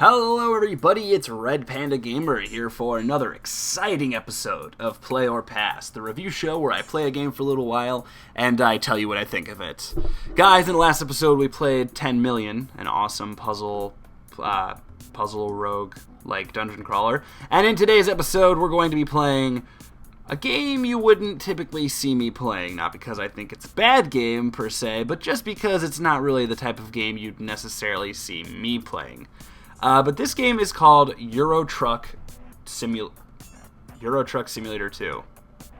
Hello everybody, it's Red Panda Gamer here for another exciting episode of Play or Pass, the review show where I play a game for a little while and I tell you what I think of it. Guys, in the last episode we played 10 Million, an awesome puzzle rogue like dungeon crawler, and in today's episode we're going to be playing a game you wouldn't typically see me playing, not because I think it's a bad game per se, but just because it's not really the type of game you'd necessarily see me playing. But this game is called Euro Truck Simulator 2.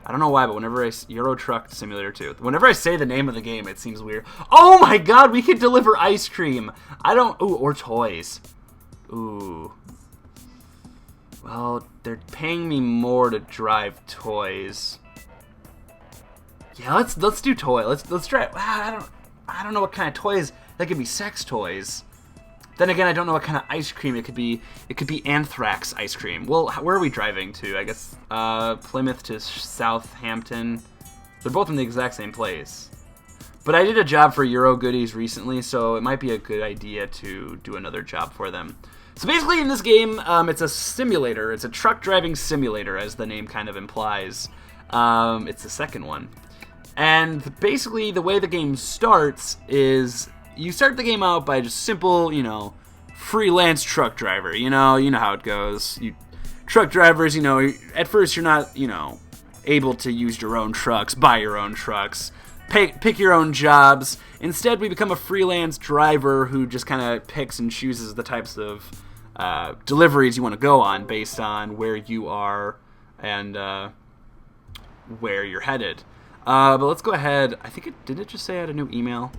I don't know why, but Euro Truck Simulator 2. Whenever I say the name of the game, it seems weird. Oh my god, we can deliver ice cream! Or toys. Ooh. Well, they're paying me more to drive toys. Yeah, let's do toy. Let's drive. I don't know what kind of toys. That could be sex toys. Then again, I don't know what kind of ice cream it could be. It could be anthrax ice cream. Well, where are we driving to? I guess Plymouth to Southampton. They're both in the exact same place. But I did a job for Euro Goodies recently, so it might be a good idea to do another job for them. So basically in this game, it's a simulator. It's a truck driving simulator, as the name kind of implies. It's the second one. And basically the way the game starts is you start the game out by just simple, freelance truck driver. You know how it goes. Truck drivers, at first you're not, able to use your own trucks, buy your own trucks, pick your own jobs. Instead, we become a freelance driver who just kind of picks and chooses the types of deliveries you want to go on based on where you are and where you're headed. But let's go ahead. Did it just say I had a new email?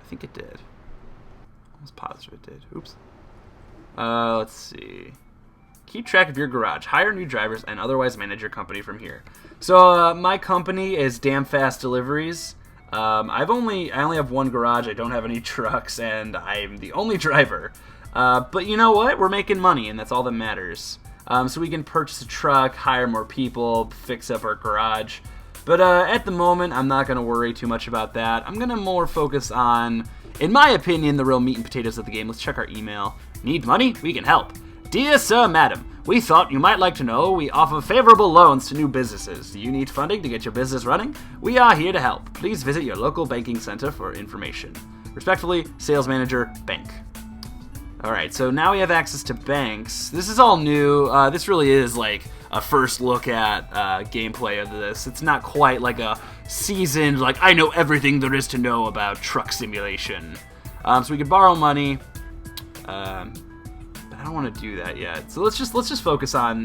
I think it did. I was positive it did. Oops. Let's see. Keep track of your garage. Hire new drivers and otherwise manage your company from here. So my company is Damn Fast Deliveries. I only have one garage. I don't have any trucks, and I'm the only driver. But you know what? We're making money, and that's all that matters. So we can purchase a truck, hire more people, fix up our garage. But at the moment, I'm not going to worry too much about that. I'm going to more focus on, in my opinion, the real meat and potatoes of the game. Let's check our email. Need money? We can help. Dear Sir, Madam, we thought you might like to know we offer favorable loans to new businesses. Do you need funding to get your business running? We are here to help. Please visit your local banking center for information. Respectfully, Sales Manager, Bank. Alright, so now we have access to banks. This is all new. This really is like a first look at gameplay of this. It's not quite like a seasoned, I know everything there is to know about truck simulation. So we can borrow money. But I don't want to do that yet. So let's just focus on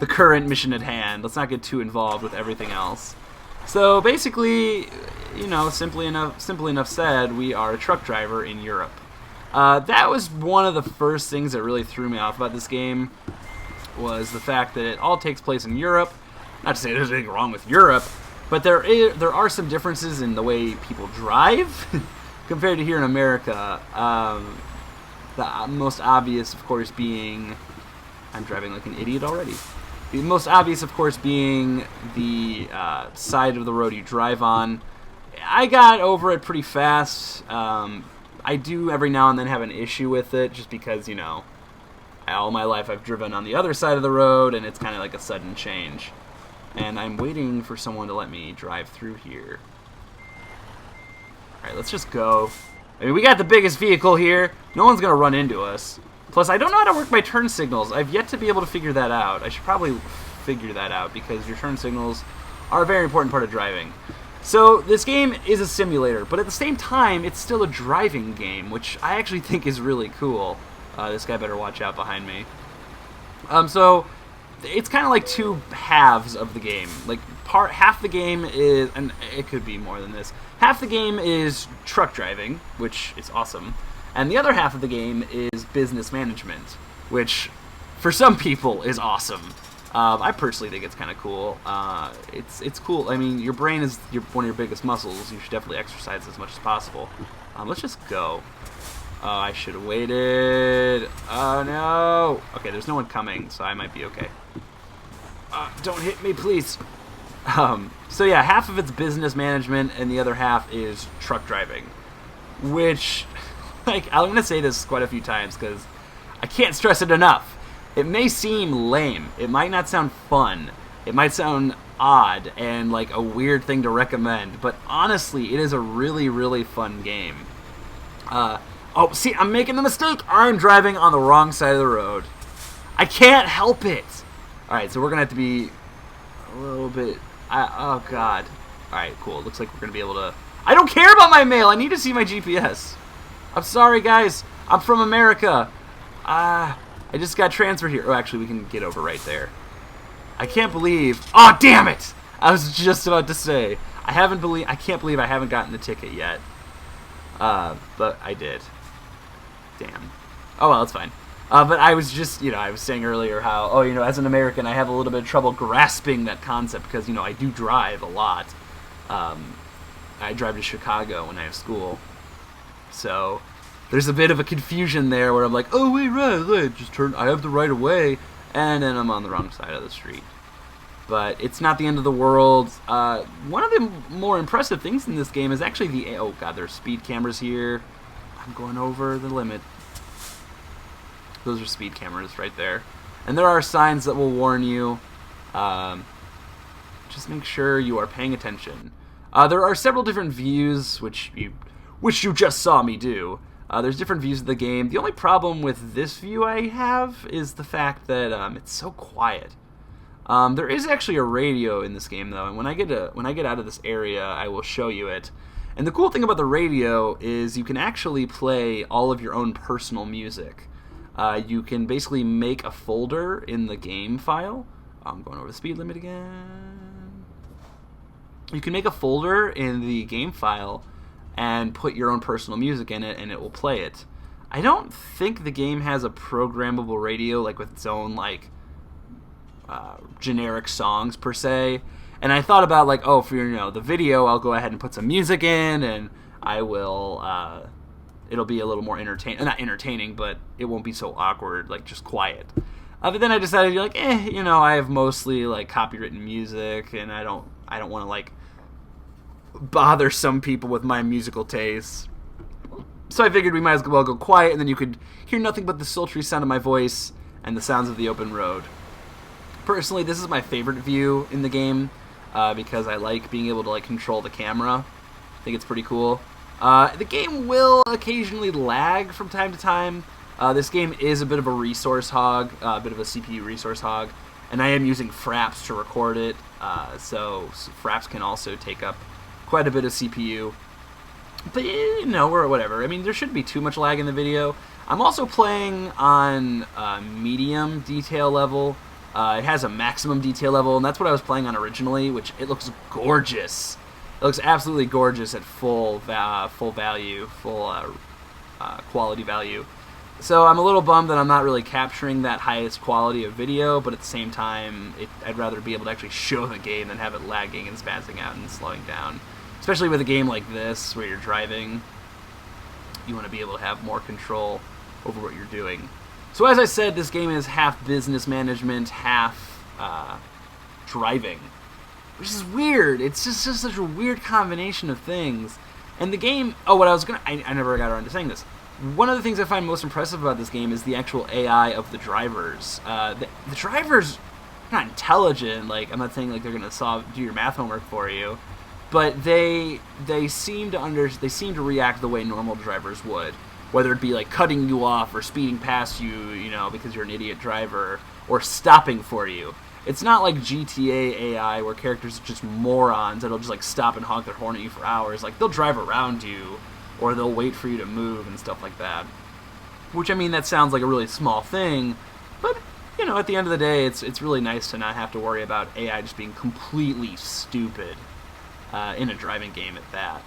the current mission at hand. Let's not get too involved with everything else. So basically, simply enough said, we are a truck driver in Europe. That was one of the first things that really threw me off about this game, was the fact that it all takes place in Europe. Not to say there's anything wrong with Europe, but there are some differences in the way people drive compared to here in America. The most obvious, of course, being... I'm driving like an idiot already. The most obvious, of course, being the side of the road you drive on. I got over it pretty fast. I do every now and then have an issue with it, just because, all my life I've driven on the other side of the road, and it's kind of like a sudden change. And I'm waiting for someone to let me drive through here. Alright, let's just go. I mean, we got the biggest vehicle here. No one's going to run into us. Plus, I don't know how to work my turn signals. I've yet to be able to figure that out. I should probably figure that out, because your turn signals are a very important part of driving. So, this game is a simulator, but at the same time, it's still a driving game, which I actually think is really cool. This guy better watch out behind me. So, it's kind of like two halves of the game. Half the game is, and it could be more than this, half the game is truck driving, which is awesome, and the other half of the game is business management, which, for some people, is awesome. I personally think it's kind of cool. It's cool. I mean, your brain is one of your biggest muscles. You should definitely exercise as much as possible. Let's just go. Oh, I should have waited. Oh, no. Okay, there's no one coming, so I might be okay. Don't hit me, please. So yeah, half of it's business management, and the other half is truck driving. Which, I'm going to say this quite a few times, because I can't stress it enough. It may seem lame. It might not sound fun. It might sound odd and like a weird thing to recommend, but honestly, it is a really, really fun game. Oh, see, I'm making the mistake. I'm driving on the wrong side of the road. I can't help it. All right, so we're gonna have to be a little bit. Oh God. All right, cool. It looks like we're gonna be able to. I don't care about my mail. I need to see my GPS. I'm sorry, guys. I'm from America. I just got transferred here. Oh, actually, we can get over right there. I can't believe. Oh, damn it! I was just about to say. I can't believe I haven't gotten the ticket yet. But I did. Damn. Oh well, it's fine. But I was just, I was saying earlier how, as an American, I have a little bit of trouble grasping that concept because, I do drive a lot. I drive to Chicago when I have school. So there's a bit of a confusion there where I'm like, oh, wait, right, just turn, I have the right of way, and then I'm on the wrong side of the street. But it's not the end of the world. One of the more impressive things in this game is actually oh God, there's speed cameras here. I'm going over the limit. Those are speed cameras right there. And there are signs that will warn you. Just make sure you are paying attention. There are several different views, which you just saw me do. There's different views of the game. The only problem with this view I have is the fact that it's so quiet. There is actually a radio in this game, though, and when I get out of this area, I will show you it. And the cool thing about the radio is you can actually play all of your own personal music. You can basically make a folder in the game file. I'm going over the speed limit again. You can make a folder in the game file and put your own personal music in it, and it will play it. I don't think the game has a programmable radio, like with its own generic songs per se. And I thought about for the video, I'll go ahead and put some music in, and I will. It'll be a little more not entertaining, but it won't be so awkward, just quiet. But then I decided, I have mostly copywritten music, and I don't want to bother some people with my musical tastes. So I figured we might as well go quiet, and then you could hear nothing but the sultry sound of my voice and the sounds of the open road. Personally, this is my favorite view in the game because I like being able to control the camera. I think it's pretty cool. The game will occasionally lag from time to time. This game is a bit of a resource hog, a bit of a CPU resource hog, and I am using Fraps to record it, so Fraps can also take up quite a bit of CPU. But, or whatever. I mean, there shouldn't be too much lag in the video. I'm also playing on medium detail level. It has a maximum detail level, and that's what I was playing on originally, which it looks gorgeous. It looks absolutely gorgeous at full value, quality value. So I'm a little bummed that I'm not really capturing that highest quality of video, but at the same time, I'd rather be able to actually show the game than have it lagging and spazzing out and slowing down. Especially with a game like this, where you're driving, you want to be able to have more control over what you're doing. So as I said, this game is half business management, half driving, which is weird. It's just such a weird combination of things. And the game, I never got around to saying this. One of the things I find most impressive about this game is the actual AI of the drivers. The drivers are not intelligent. I'm not saying they're going to do your math homework for you, but they seem to react the way normal drivers would. Whether it be cutting you off or speeding past you, because you're an idiot driver, or stopping for you. It's not like GTA AI where characters are just morons that'll just stop and honk their horn at you for hours. They'll drive around you, or they'll wait for you to move and stuff like that. Which, I mean, that sounds like a really small thing, but at the end of the day, it's really nice to not have to worry about AI just being completely stupid in a driving game at that.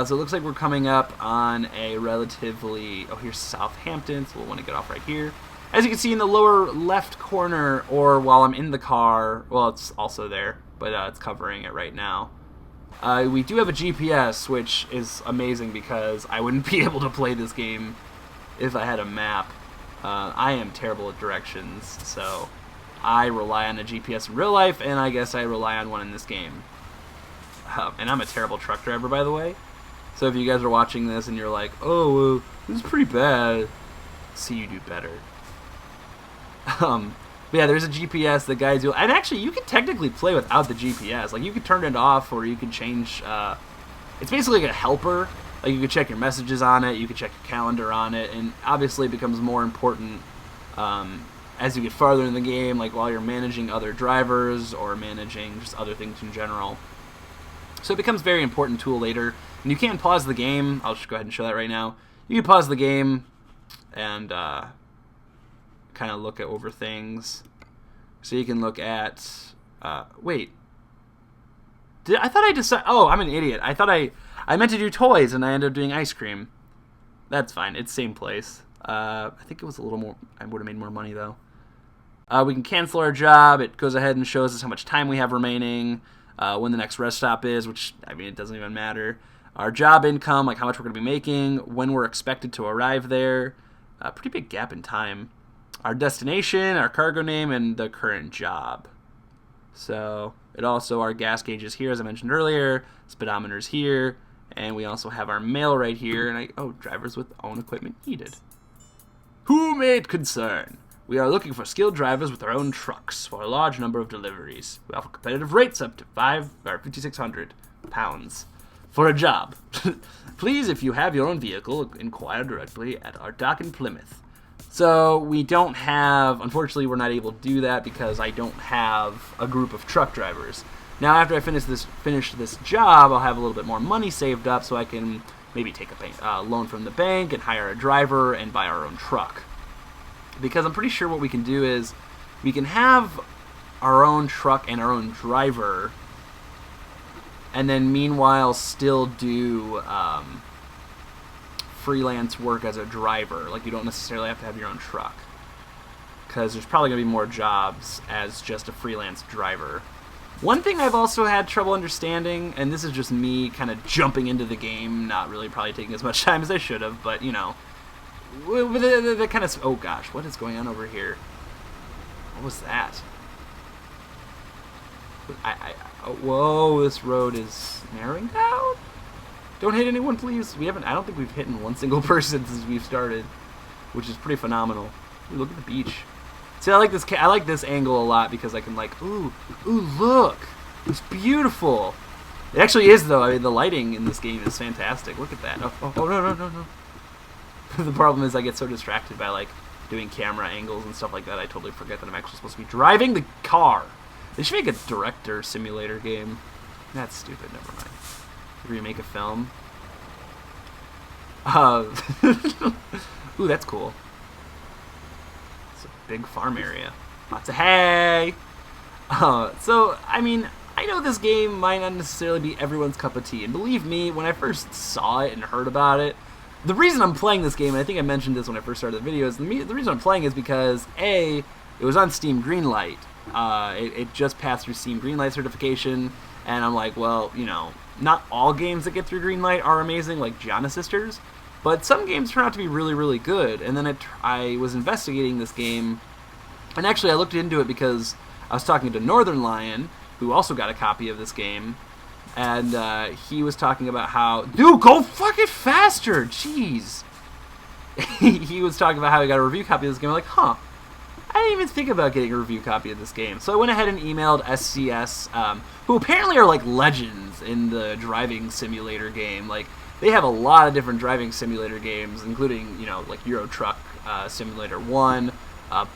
So it looks like we're coming up on a relatively... Oh, here's Southampton, so we'll want to get off right here. As you can see in the lower left corner, or while I'm in the car, well, it's also there, but it's covering it right now. We do have a GPS, which is amazing because I wouldn't be able to play this game if I had a map. I am terrible at directions, so I rely on a GPS in real life, and I guess I rely on one in this game. And I'm a terrible truck driver, by the way. So if you guys are watching this and you're like, oh, this is pretty bad, see you do better. But yeah, there's a GPS that guides you. And actually, you can technically play without the GPS. Like, you can turn it off, or you can change... it's basically like a helper. Like, you can check your messages on it, you can check your calendar on it, and obviously it becomes more important as you get farther in the game, like while you're managing other drivers or managing just other things in general. So it becomes a very important tool later. And you can pause the game. I'll just go ahead and show that right now. You can pause the game and kind of look over things. So you can look at... wait. I thought I decided... Oh, I'm an idiot. I thought I meant to do toys, and I ended up doing ice cream. That's fine. It's same place. I think it was a little more... I would have made more money, though. We can cancel our job. It goes ahead and shows us how much time we have remaining, when the next rest stop is, which, I mean, it doesn't even matter. Our job income, like how much we're going to be making, when we're expected to arrive there. A pretty big gap in time. Our destination, our cargo name, and the current job. So, it also, our gas gauge is here, as I mentioned earlier. Speedometer's here. And we also have our mail right here. And drivers with own equipment needed. Who made concern? We are looking for skilled drivers with their own trucks for a large number of deliveries. We offer competitive rates up to £5,600 for a job. Please, if you have your own vehicle, inquire directly at our dock in Plymouth. So we don't have, unfortunately, we're not able to do that because I don't have a group of truck drivers. Now, after I finish this job, I'll have a little bit more money saved up so I can maybe take a loan from the bank and hire a driver and buy our own truck. Because I'm pretty sure what we can do is we can have our own truck and our own driver, and then meanwhile still do freelance work as a driver. Like, you don't necessarily have to have your own truck, because there's probably going to be more jobs as just a freelance driver. One thing I've also had trouble understanding, and this is just me kind of jumping into the game, not really probably taking as much time as I should have, but, you know, the kind of... Oh, gosh, what is going on over here? What was that? Whoa, this road is narrowing down? Don't hit anyone, please. I don't think we've hit one single person since we've started, which is pretty phenomenal. Ooh, look at the beach. See, I like this angle a lot because I can, like, ooh, look, it's beautiful. It actually is, though. I mean, the lighting in this game is fantastic. Look at that. Oh, no. The problem is I get so distracted by, like, doing camera angles and stuff like that, I totally forget that I'm actually supposed to be driving the car. They should make a director simulator game. That's stupid. Never mind. Remake a film. Ooh, that's cool. It's a big farm area. Lots of hay. So, I mean, I know this game might not necessarily be everyone's cup of tea. And believe me, when I first saw it and heard about it, the reason I'm playing this game, and I think I mentioned this when I first started the video, is the reason I'm playing is because, A, it was on Steam Greenlight. It just passed through Steam Greenlight certification, and I'm like, well, you know, not all games that get through Greenlight are amazing, like Gianna Sisters, but some games turn out to be really, really good. And then I was investigating this game, and actually I looked into it because I was talking to Northern Lion, who also got a copy of this game, and he was talking about how... Dude, go fucking faster! Jeez! He was talking about how he got a review copy of this game. I'm like, huh, I didn't even think about getting a review copy of this game. So I went ahead and emailed SCS, who apparently are like legends in the driving simulator game. Like, they have a lot of different driving simulator games, including, you know, like Euro Truck Simulator 1,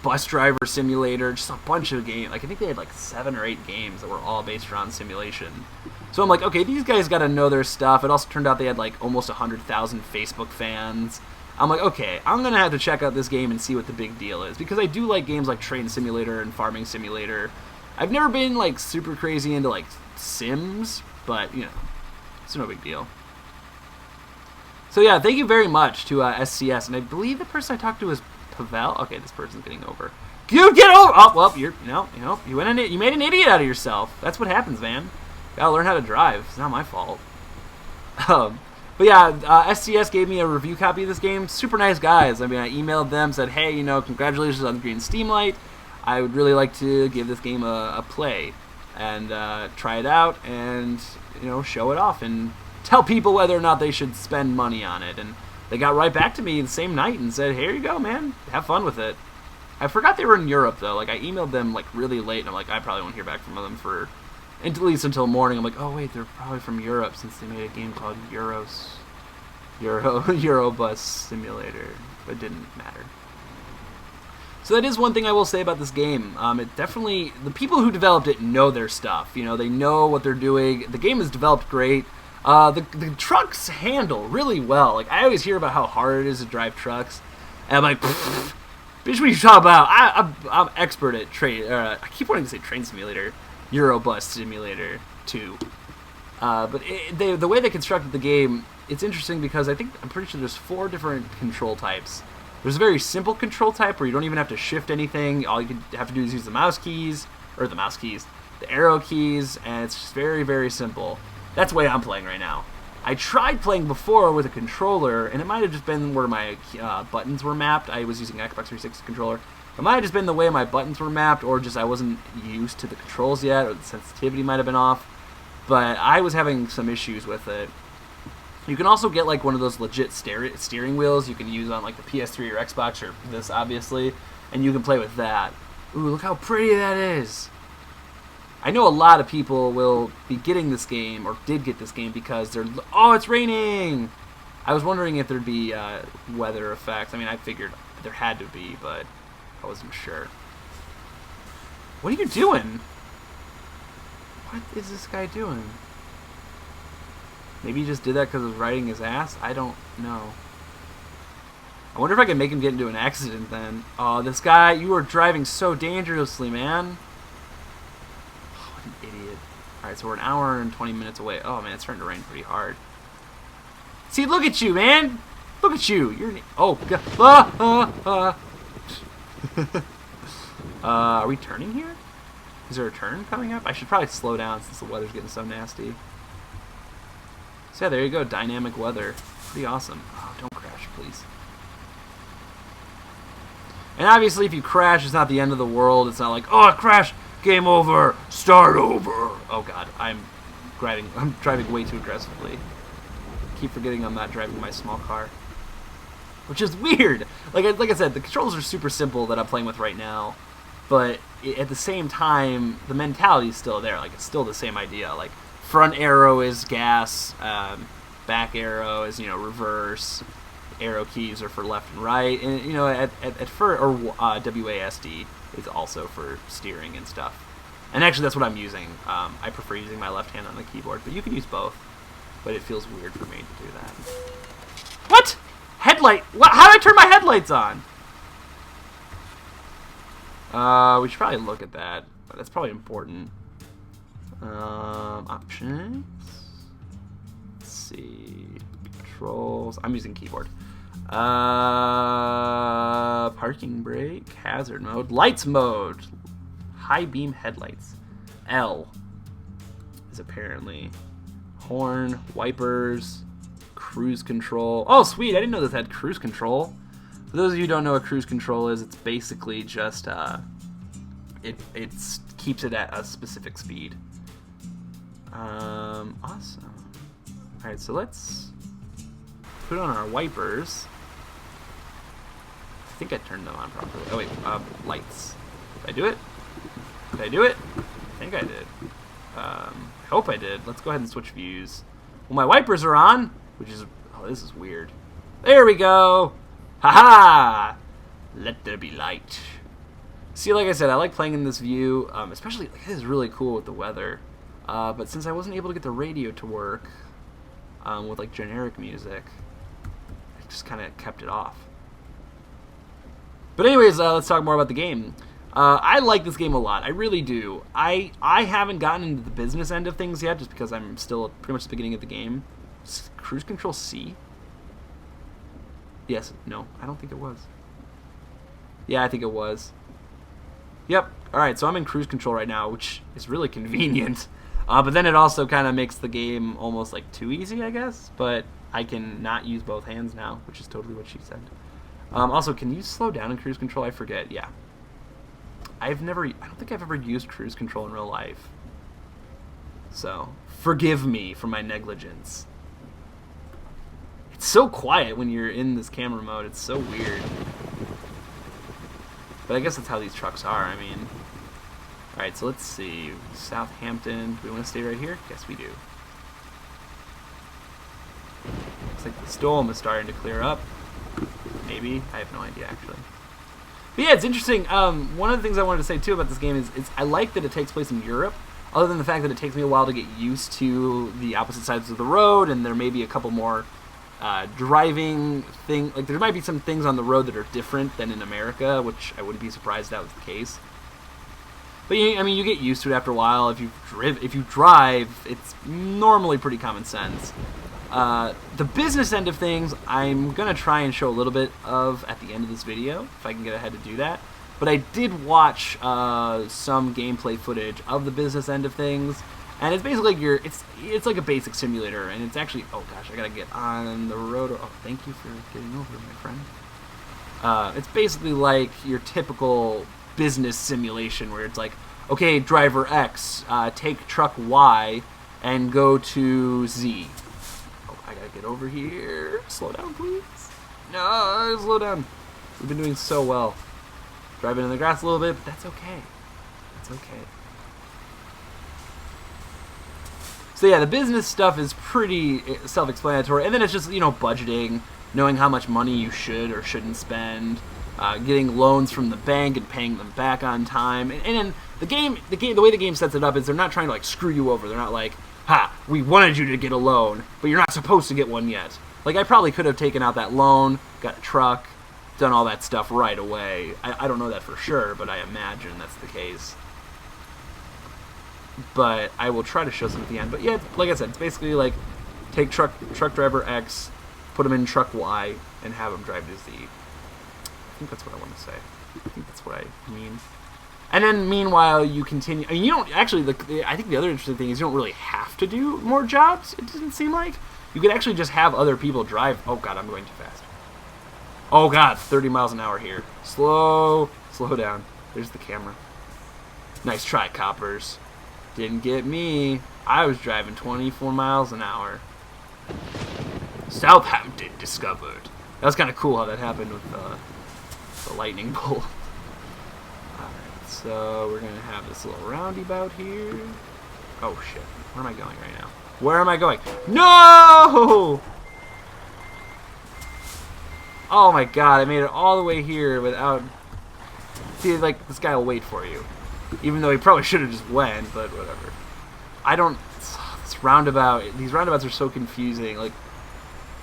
Bus Driver Simulator, just a bunch of games. Like, I think they had like 7 or 8 games that were all based around simulation. So I'm like, okay, these guys got to know their stuff. It also turned out they had like almost 100,000 Facebook fans. I'm like, okay, I'm going to have to check out this game and see what the big deal is, because I do like games like Train Simulator and Farming Simulator. I've never been like super crazy into like Sims, but, you know, it's no big deal. So yeah, thank you very much to SCS, and I believe the person I talked to is Pavel. Okay, this person's getting over. You get over! Oh, well, you made an idiot out of yourself. That's what happens, man. Gotta learn how to drive. It's not my fault. But yeah, SCS gave me a review copy of this game. Super nice guys. I mean, I emailed them, said, hey, you know, congratulations on the Green Steamlight. I would really like to give this game a play and try it out and, you know, show it off and tell people whether or not they should spend money on it. And they got right back to me the same night and said, here you go, man. Have fun with it. I forgot they were in Europe, though. Like, I emailed them, like, really late, and I'm like, I probably won't hear back from them for at least until morning. I'm like, oh, wait, they're probably from Europe since they made a game called Eurobus Simulator. But it didn't matter. So that is one thing I will say about this game. It definitely, the people who developed it know their stuff. You know, they know what they're doing. The game is developed great. The trucks handle really well. Like, I always hear about how hard it is to drive trucks, and I'm like, bitch, what are you talking about? I'm expert at train. I keep wanting to say Train Simulator, Eurobus Simulator 2. But the way they constructed the game, it's interesting because I'm pretty sure there's 4 different control types. There's a very simple control type where you don't even have to shift anything. All you have to do is use the arrow keys, and it's just very, very simple. That's the way I'm playing right now. I tried playing before with a controller, and it might have just been where my buttons were mapped. I was using Xbox 360 controller. It might have just been the way my buttons were mapped, or just I wasn't used to the controls yet, or the sensitivity might have been off. But I was having some issues with it. You can also get like one of those legit steering wheels you can use on like the PS3 or Xbox, or this obviously, and you can play with that. Ooh, look how pretty that is. I know a lot of people will be getting this game, or did get this game, because they're, oh, it's raining! I was wondering if there'd be weather effects. I mean, I figured there had to be, but I wasn't sure. What are you doing? What is this guy doing? Maybe he just did that because he was riding his ass? I don't know. I wonder if I can make him get into an accident then. Oh, this guy, you are driving so dangerously, man. Oh, what an idiot. Alright, so we're an hour and 20 minutes away. Oh, man, it's starting to rain pretty hard. See, look at you, man! Look at you! You're an... Oh, God. Are we turning here? Is there a turn coming up? I should probably slow down since the weather's getting so nasty. So yeah, there you go, dynamic weather. Pretty awesome. Oh, don't crash, please. And obviously, if you crash, it's not the end of the world. It's not like, oh, it crashed, game over, start over. Oh God, I'm driving way too aggressively. Keep forgetting I'm not driving my small car, which is weird. Like I said, the controls are super simple that I'm playing with right now, but at the same time, the mentality is still there. Like, it's still the same idea. Like, front arrow is gas, back arrow is, you know, reverse, arrow keys are for left and right, and, you know, WASD is also for steering and stuff. And actually, that's what I'm using. I prefer using my left hand on the keyboard, but you can use both. But it feels weird for me to do that. What? Headlight? What? How did I turn my headlights on? We should probably look at that. That's probably important. Options. Let's see. Controls. I'm using keyboard. Parking brake. Hazard mode. Lights mode. High beam headlights. L is apparently horn, wipers, cruise control. Oh, sweet! I didn't know this had cruise control. For those of you who don't know what cruise control is, it's basically just it keeps it at a specific speed. Awesome. All right, so let's put on our wipers. I think I turned them on properly. Oh wait, lights. Did I do it? Did I do it? I think I did. I hope I did. Let's go ahead and switch views. Well, my wipers are on, which is, oh, this is weird. There we go. Haha! Let there be light. See, like I said, I like playing in this view, especially, like, this is really cool with the weather. But since I wasn't able to get the radio to work with, like, generic music, I just kind of kept it off. But anyways, let's talk more about the game. I like this game a lot. I really do. I haven't gotten into the business end of things yet, just because I'm still pretty much at the beginning of the game. Cruise Control C? Yes. No. I don't think it was. Yeah, I think it was. Yep. Alright, so I'm in cruise control right now, which is really convenient. But then it also kind of makes the game almost like too easy, I guess. But I can not use both hands now, which is totally what she said. Also, can you slow down in cruise control? I forget. Yeah. I don't think I've ever used cruise control in real life. So, forgive me for my negligence. It's so quiet when you're in this camera mode. It's so weird. But I guess that's how these trucks are. I mean, all right. So let's see. Southampton. Do we want to stay right here? Yes, we do. Looks like the storm is starting to clear up. Maybe. I have no idea, actually. But yeah, it's interesting. One of the things I wanted to say, too, about this game is I like that it takes place in Europe, other than the fact that it takes me a while to get used to the opposite sides of the road, and there may be a couple more driving thing. Like, there might be some things on the road that are different than in America, which I wouldn't be surprised that was the case. But I mean, you get used to it after a while. If you drive, it's normally pretty common sense. The business end of things, I'm gonna try and show a little bit of at the end of this video, if I can get ahead to do that. But I did watch some gameplay footage of the business end of things, and it's basically like it's like a basic simulator, and it's actually, oh gosh, I gotta get on the road. Oh, thank you for getting over, my friend. It's basically like your typical business simulation where it's like, okay, driver X, take truck Y and go to Z. Oh, I gotta get over here. Slow down, please. No, slow down. We've been doing so well. Driving in the grass a little bit, but that's okay. That's okay. So yeah, the business stuff is pretty self-explanatory, and then it's just, you know, budgeting, knowing how much money you should or shouldn't spend, getting loans from the bank and paying them back on time. And then the way the game sets it up is they're not trying to like screw you over. They're not like, ha, we wanted you to get a loan, but you're not supposed to get one yet. Like, I probably could have taken out that loan, got a truck, done all that stuff right away. I don't know that for sure, but I imagine that's the case. But I will try to show some at the end. But yeah, like I said, it's basically like take truck driver X, put him in truck Y, and have him drive to Z. I think that's what I want to say. I think that's what I mean. And then meanwhile, you continue. I mean, you don't actually. I think the other interesting thing is you don't really have to do more jobs. It doesn't seem like you could actually just have other people drive. Oh god, I'm going too fast. Oh god, 30 miles an hour here. Slow down. There's the camera. Nice try, coppers. Didn't get me. I was driving 24 miles an hour. Southampton discovered. That was kind of cool how that happened with the lightning bolt. Alright, so we're going to have this little roundabout here. Oh shit. Where am I going right now? Where am I going? No! Oh my god, I made it all the way here without... See, like, this guy will wait for you. Even though he probably should have just went, but whatever. I don't... This roundabout... These roundabouts are so confusing. Like,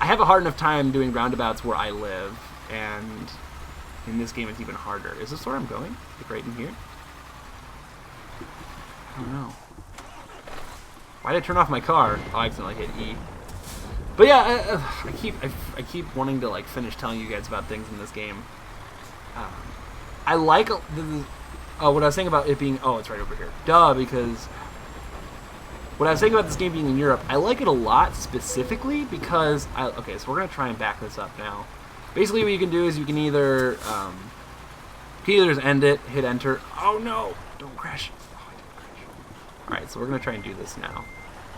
I have a hard enough time doing roundabouts where I live, and in this game it's even harder. Is this where I'm going? Like right in here? I don't know. Why did I turn off my car? Oh, I accidentally hit E. But yeah, I keep wanting to like finish telling you guys about things in this game. I like what I was saying about it being. Oh, it's right over here. Duh, because what I was saying about this game being in Europe, I like it a lot specifically because okay, so we're gonna try and back this up now. Basically, what you can do is you can either just end it, hit enter. Oh no! Don't crash. Oh, I didn't crash. All right, so we're gonna try and do this now.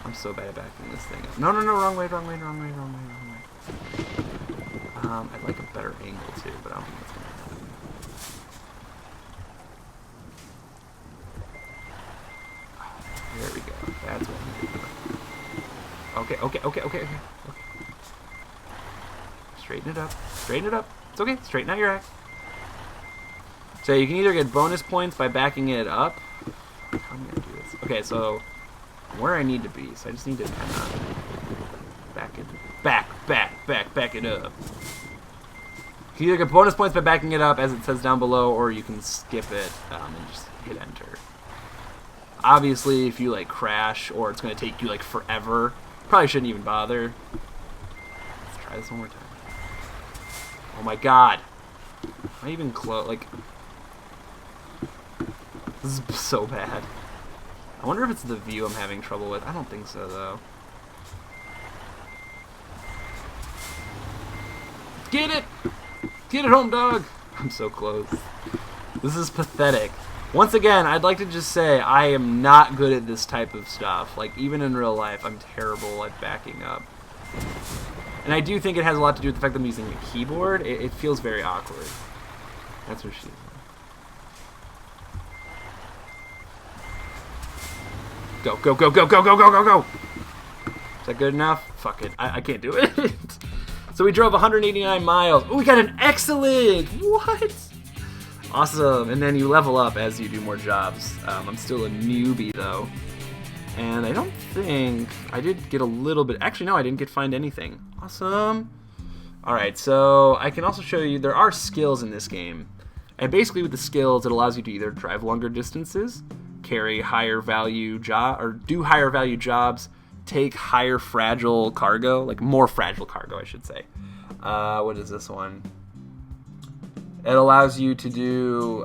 I'm so bad at backing this thing up. No, wrong way. I'd like a better angle too, but I don't think that's gonna happen. There we go. That's what. Okay. Straighten it up. It's okay. Straighten out your act. So you can either get bonus points by backing it up. How am I gonna do this? Okay, so where I need to be, so I just need to kind of back it up. You can either get bonus points by backing it up, as it says down below, or you can skip it and just hit enter. Obviously, if you like crash or it's going to take you like forever, probably shouldn't even bother. Let's try this one more time. Oh my god! Am I even close? Like, this is so bad. I wonder if it's the view I'm having trouble with. I don't think so, though. Get it! Get it home, dog! I'm so close. This is pathetic. Once again, I'd like to just say I am not good at this type of stuff. Like, even in real life, I'm terrible at backing up. And I do think it has a lot to do with the fact that I'm using the keyboard. It feels very awkward. That's what she's Go, go, go, go, go, go, go, go, go. Is that good enough? Fuck it. I can't do it. So we drove 189 miles. Oh, we got an excellent. What? Awesome. And then you level up as you do more jobs. I'm still a newbie, though. And I don't think... I did get a little bit... Actually, no, I didn't find anything. Awesome. Alright, so I can also show you... There are skills in this game. And basically with the skills, it allows you to either drive longer distances, carry higher value or do higher value jobs, take higher fragile cargo, like more fragile cargo, I should say. What is this one? It allows you to do,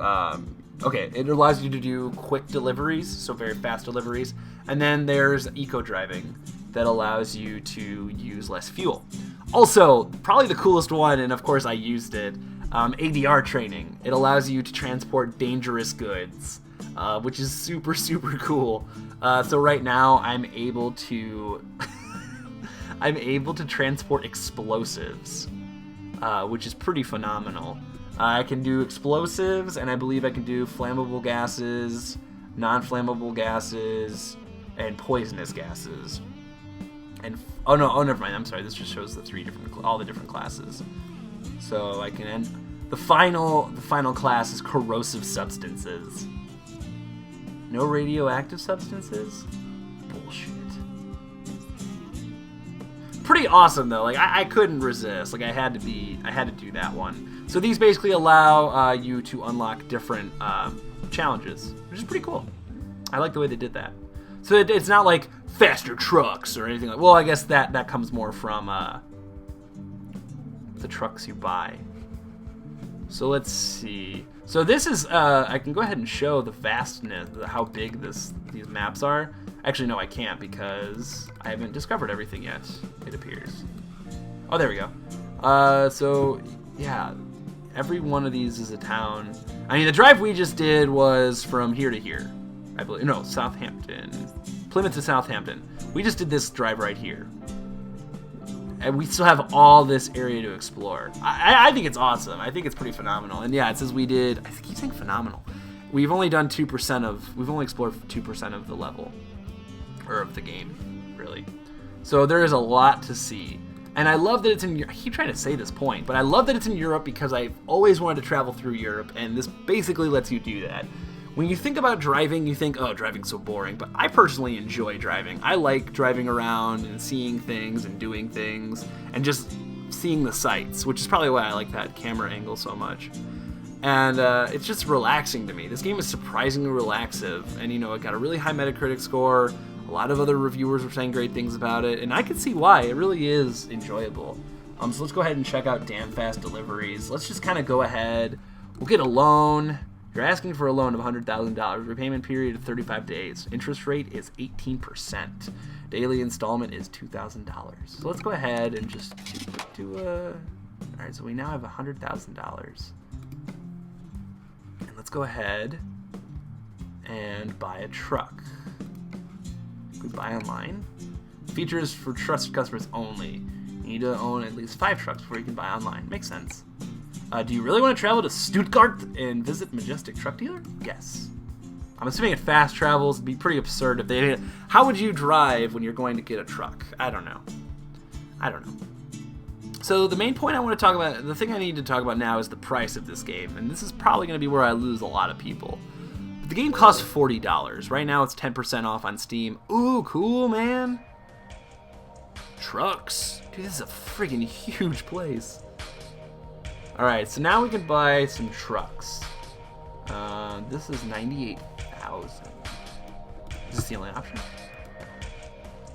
it allows you to do quick deliveries, so very fast deliveries. And then there's eco driving that allows you to use less fuel. Also, probably the coolest one, and of course I used it, ADR training. It allows you to transport dangerous goods, which is super, super cool. So right now I'm able to transport explosives, which is pretty phenomenal. I can do explosives, and I believe I can do flammable gases, non-flammable gases, and poisonous gases. And never mind. I'm sorry. This just shows all the different classes. So I can end. The final class is corrosive substances. No radioactive substances? Bullshit. Pretty awesome though. Like I couldn't resist. Like I had to do that one. So these basically allow you to unlock different challenges, which is pretty cool. I like the way they did that. So it's not like faster trucks or anything like. Well, I guess that comes more from the trucks you buy. So let's see. So this is I can go ahead and show the vastness, how big these maps are. Actually, no, I can't because I haven't discovered everything yet. It appears. Oh, there we go. So yeah, every one of these is a town. I mean, the drive we just did was from here to here, I believe. No, Southampton, Plymouth to Southampton. We just did this drive right here. And we still have all this area to explore. I think it's awesome. I think it's pretty phenomenal. And yeah, it says we did, I keep saying phenomenal. We've only done 2% we've only explored 2% of the level, or of the game, really. So there is a lot to see. And I love that it's in, I keep trying to say this point, but I love that it's in Europe because I've always wanted to travel through Europe, and this basically lets you do that. When you think about driving, you think, oh, driving's so boring, but I personally enjoy driving. I like driving around and seeing things and doing things and just seeing the sights, which is probably why I like that camera angle so much. And it's just relaxing to me. This game is surprisingly relaxive, and it got a really high Metacritic score. A lot of other reviewers were saying great things about it, and I can see why. It really is enjoyable. So let's go ahead and check out Damn Fast Deliveries. Let's just kind of go ahead. We'll get a loan. You're asking for a loan of $100,000. Repayment period of 35 days. Interest rate is 18%. Daily installment is $2,000. So let's go ahead and just do a... All right, so we now have $100,000. And let's go ahead and buy a truck. We buy online. Features for trusted customers only. You need to own at least 5 trucks before you can buy online. Makes sense. Do you really want to travel to Stuttgart and visit Majestic Truck Dealer? Yes. I'm assuming it fast travels. It'd be pretty absurd if they did. How would you drive when you're going to get a truck? I don't know. So the main point I want to talk about, the thing I need to talk about now is the price of this game. And this is probably going to be where I lose a lot of people. But the game costs $40. Right now it's 10% off on Steam. Ooh, cool, man. Trucks. Dude, this is a freaking huge place. Alright, so now we can buy some trucks. This is $98,000. Is this the only option?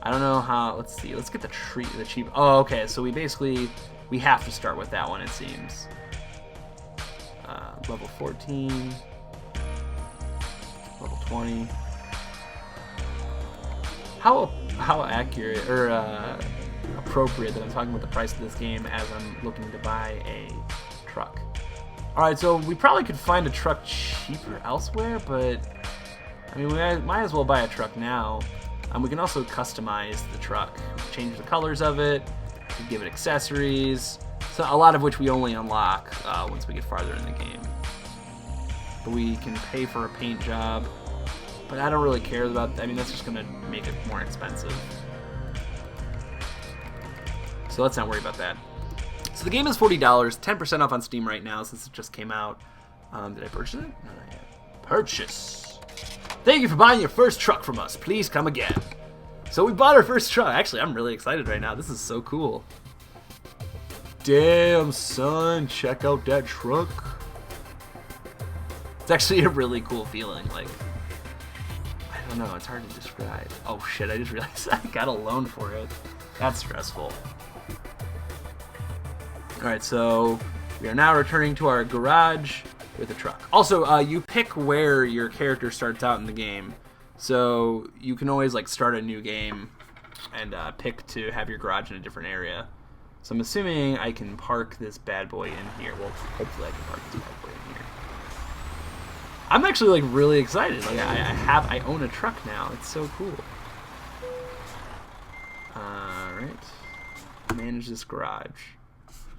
I don't know how. Let's see. Let's get the cheap. Oh, okay. So we have to start with that one, it seems. Level 14. Level 20. How accurate or appropriate that I'm talking about the price of this game as I'm looking to buy a truck. Alright, so we probably could find a truck cheaper elsewhere, but I mean, we might as well buy a truck now. We can also customize the truck, change the colors of it, give it accessories, so a lot of which we only unlock once we get farther in the game. But we can pay for a paint job. But I don't really care about, I mean, that's just going to make it more expensive. So let's not worry about that. So the game is $40, 10% off on Steam right now since it just came out. Did I purchase it? No, not yet. Purchase. Thank you for buying your first truck from us. Please come again. So we bought our first truck. Actually, I'm really excited right now. This is so cool. Damn, son. Check out that truck. It's actually a really cool feeling. Like, I don't know. It's hard to describe. Oh, shit. I just realized I got a loan for it. That's stressful. Alright, so we are now returning to our garage with a truck. Also, you pick where your character starts out in the game. So you can always like start a new game and pick to have your garage in a different area. So I'm assuming I can park this bad boy in here. Well, hopefully I can park this bad boy in here. I'm actually like really excited. Like I own a truck now. It's so cool. Alright. Manage this garage.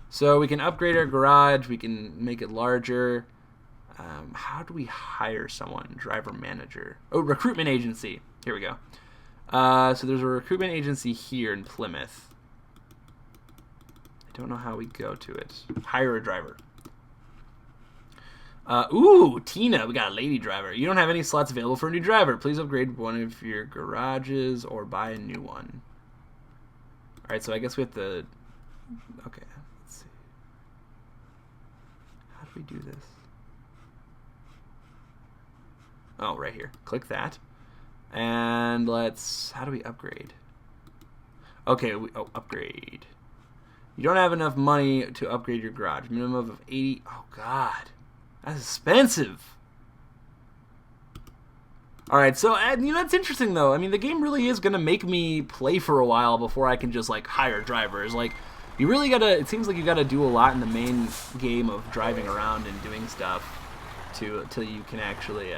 So we can upgrade our garage. We can make it larger. How do we hire someone? Driver manager. Oh, recruitment agency. Here we go. So there's a recruitment agency here in Plymouth. I don't know how we go to it. Hire a driver. Ooh, Tina. We got a lady driver. You don't have any slots available for a new driver. Please upgrade one of your garages or buy a new one. All right, so I guess we have to... Okay, let's see. How do we do this? Oh, right here. Click that. And let's... How do we upgrade? Okay, upgrade. You don't have enough money to upgrade your garage. Minimum of 80... Oh, God. That's expensive. Alright, so, you know, that's interesting, though. I mean, the game really is going to make me play for a while before I can just, like, hire drivers. Like, you really gotta... It seems like you gotta do a lot in the main game of driving around and doing stuff till you can actually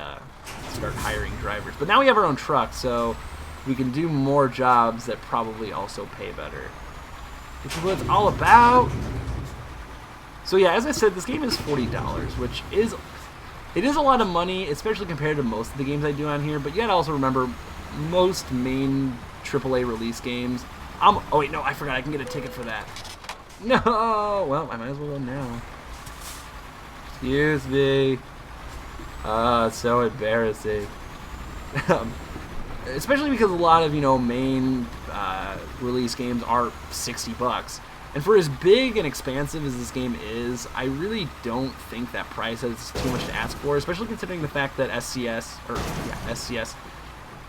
start hiring drivers. But now we have our own truck, so we can do more jobs that probably also pay better. Which is what it's all about. So yeah, as I said, this game is $40, which is... It is a lot of money, especially compared to most of the games I do on here, but you gotta also remember, most main AAA release games... Oh wait, no, I forgot, I can get a ticket for that. No! Well, I might as well go now. Excuse me. It's so embarrassing. Especially because a lot of, you know, main release games are $60. And for as big and expansive as this game is, I really don't think that price is too much to ask for, especially considering the fact that SCS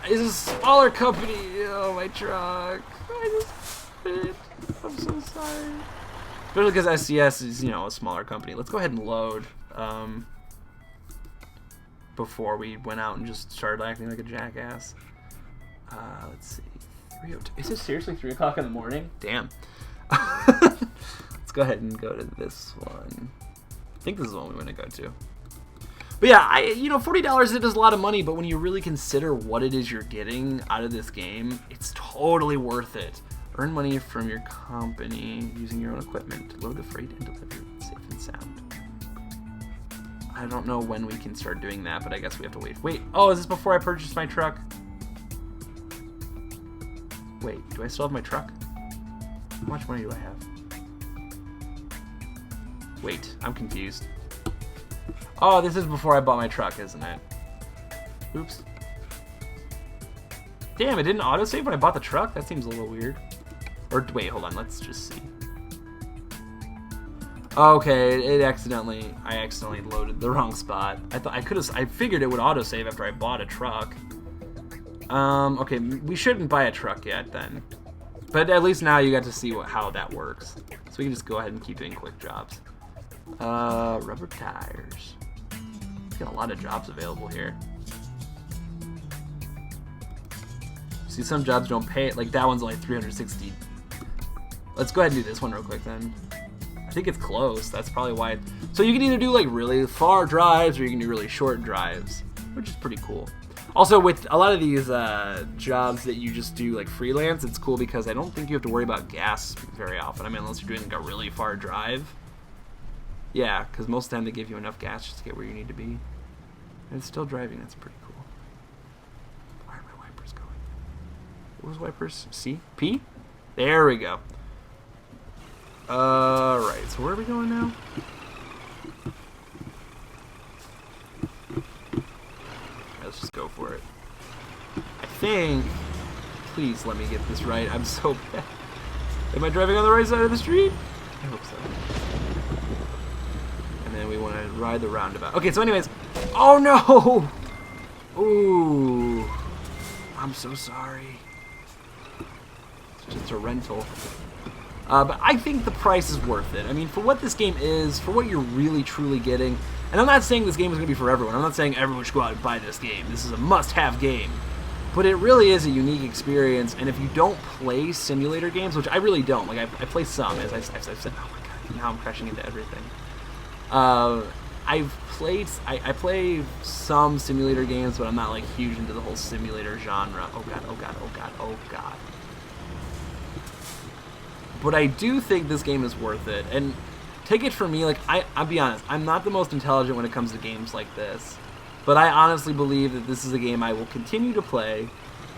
is a smaller company. Oh, my truck. I just quit. I'm so sorry. Especially because SCS is, you know, a smaller company. Let's go ahead and load. Before we went out and just started acting like a jackass. Let's see. 3:02. Is it seriously 3 o'clock in the morning? Damn. Let's go ahead and go to this one. I think this is the one we want to go to. But yeah, you know, $40 it is a lot of money, but when you really consider what it is you're getting out of this game, it's totally worth it. Earn money from your company using your own equipment. Load the freight and deliver it safe and sound. I don't know when we can start doing that, but I guess we have to wait. Wait, oh, is this before I purchase my truck? Wait, do I still have my truck? How much money do I have? Wait, I'm confused. Oh, this is before I bought my truck, isn't it? Oops. Damn, it didn't autosave when I bought the truck? That seems a little weird. Or, wait, hold on, let's just see. Okay, I accidentally loaded the wrong spot. I figured it would autosave after I bought a truck. Okay, we shouldn't buy a truck yet then. But at least now you got to see how that works. So we can just go ahead and keep doing quick jobs. Rubber tires. Got a lot of jobs available here. See, some jobs don't pay. Like that one's only 360. Let's go ahead and do this one real quick then. I think it's close. That's probably why. So you can either do like really far drives or you can do really short drives, which is pretty cool. Also, with a lot of these jobs that you just do like freelance, it's cool because I don't think you have to worry about gas very often. I mean, unless you're doing like a really far drive. Yeah, because most of the time they give you enough gas just to get where you need to be. And it's still driving. That's pretty cool. What was wipers? C? P? There we go. Right, so where are we going now? Let's just go for it. I think... Please let me get this right. I'm so bad. Am I driving on the right side of the street? I hope so. And then we want to ride the roundabout. Okay, so anyways... Oh, no! Ooh. I'm so sorry. It's just a rental. But I think the price is worth it. I mean, for what this game is, for what you're really, truly getting... And I'm not saying this game is going to be for everyone. I'm not saying everyone should go out and buy this game. This is a must-have game. But it really is a unique experience, and if you don't play simulator games, which I really don't, like I play some, as I've said, oh my god, now I'm crashing into everything. I play some simulator games, but I'm not like huge into the whole simulator genre. Oh god, oh god, oh god, oh god. But I do think this game is worth it, and take it from me, like I'll be honest, I'm not the most intelligent when it comes to games like this. But I honestly believe that this is a game I will continue to play.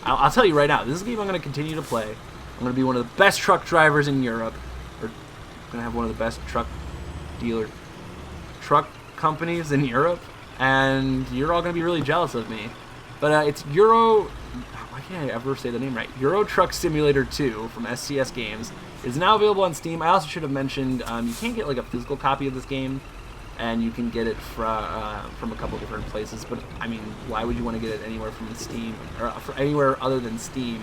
I'll tell you right now, this is a game I'm going to continue to play. I'm going to be one of the best truck drivers in Europe. Or I'm going to have one of the best truck companies in Europe. And you're all going to be really jealous of me. But it's Euro... Why can't I ever say the name right? Euro Truck Simulator 2 from SCS Games. It's now available on Steam. I also should have mentioned you can't get like a physical copy of this game. And you can get it from a couple different places, but I mean, why would you want to get it anywhere from Steam or anywhere other than Steam?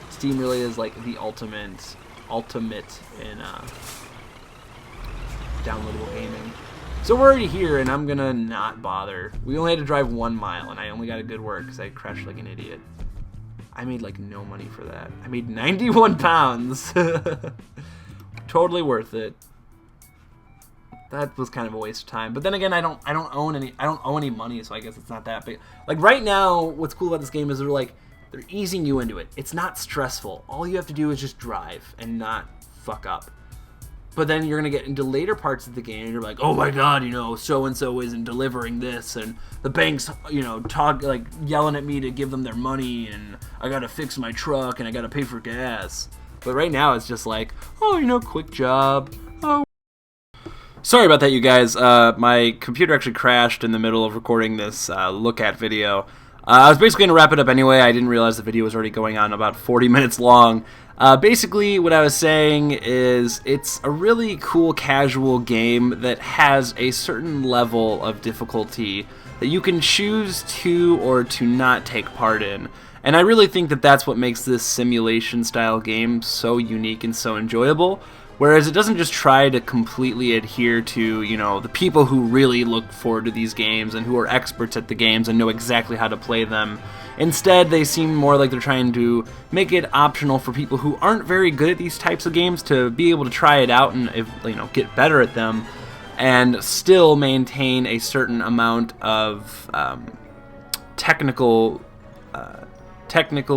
Steam really is like the ultimate in downloadable gaming. So we're already here, and I'm gonna not bother. We only had to drive 1 mile, and I only got a good work because I crashed like an idiot. I made like no money for that. I made 91 pounds. Totally worth it. That was kind of a waste of time. But then again, I don't owe any money, so I guess it's not that big. Like right now, what's cool about this game is they're easing you into it. It's not stressful. All you have to do is just drive and not fuck up. But then you're gonna get into later parts of the game, and you're like, oh my god, so and so isn't delivering this, and the bank's yelling at me to give them their money, and I gotta fix my truck, and I gotta pay for gas. But right now, it's just like, oh, quick job. Oh. Sorry about that, you guys. My computer actually crashed in the middle of recording this look at video. I was basically going to wrap it up anyway. I didn't realize the video was already going on about 40 minutes long. Basically, what I was saying is it's a really cool casual game that has a certain level of difficulty that you can choose to or to not take part in. And I really think that that's what makes this simulation-style game so unique and so enjoyable. Whereas it doesn't just try to completely adhere to, the people who really look forward to these games and who are experts at the games and know exactly how to play them. Instead, they seem more like they're trying to make it optional for people who aren't very good at these types of games to be able to try it out and, get better at them and still maintain a certain amount of technical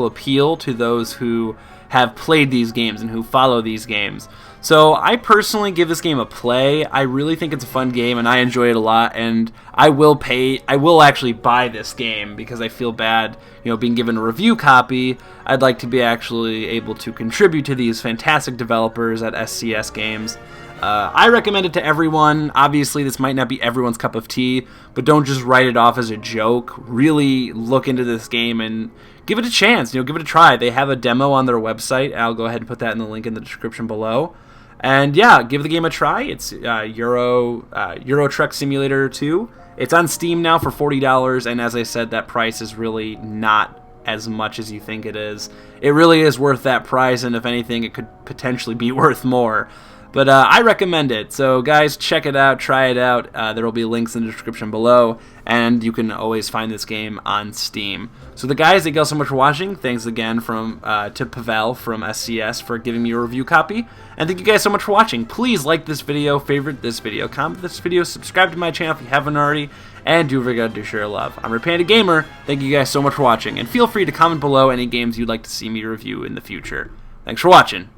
appeal to those who have played these games and who follow these games. So I personally give this game a play. I really think it's a fun game and I enjoy it a lot, and I will actually buy this game because I feel bad, being given a review copy. I'd like to be actually able to contribute to these fantastic developers at SCS Games. I recommend it to everyone. Obviously, this might not be everyone's cup of tea, but don't just write it off as a joke. Really look into this game and give it a chance. Give it a try. They have a demo on their website. I'll go ahead and put that in the link in the description below. And yeah, give the game a try. It's Euro Truck Simulator 2. It's on Steam now for $40, and as I said, that price is really not as much as you think it is. It really is worth that price, and if anything, it could potentially be worth more. But I recommend it. So guys, check it out, try it out. There will be links in the description below, and you can always find this game on Steam. So the guys, thank you all so much for watching. Thanks again to Pavel from SCS for giving me a review copy. And thank you guys so much for watching. Please like this video, favorite this video, comment this video, subscribe to my channel if you haven't already, and do forget to share love. I'm Panda Gamer. Thank you guys so much for watching, and feel free to comment below any games you'd like to see me review in the future. Thanks for watching.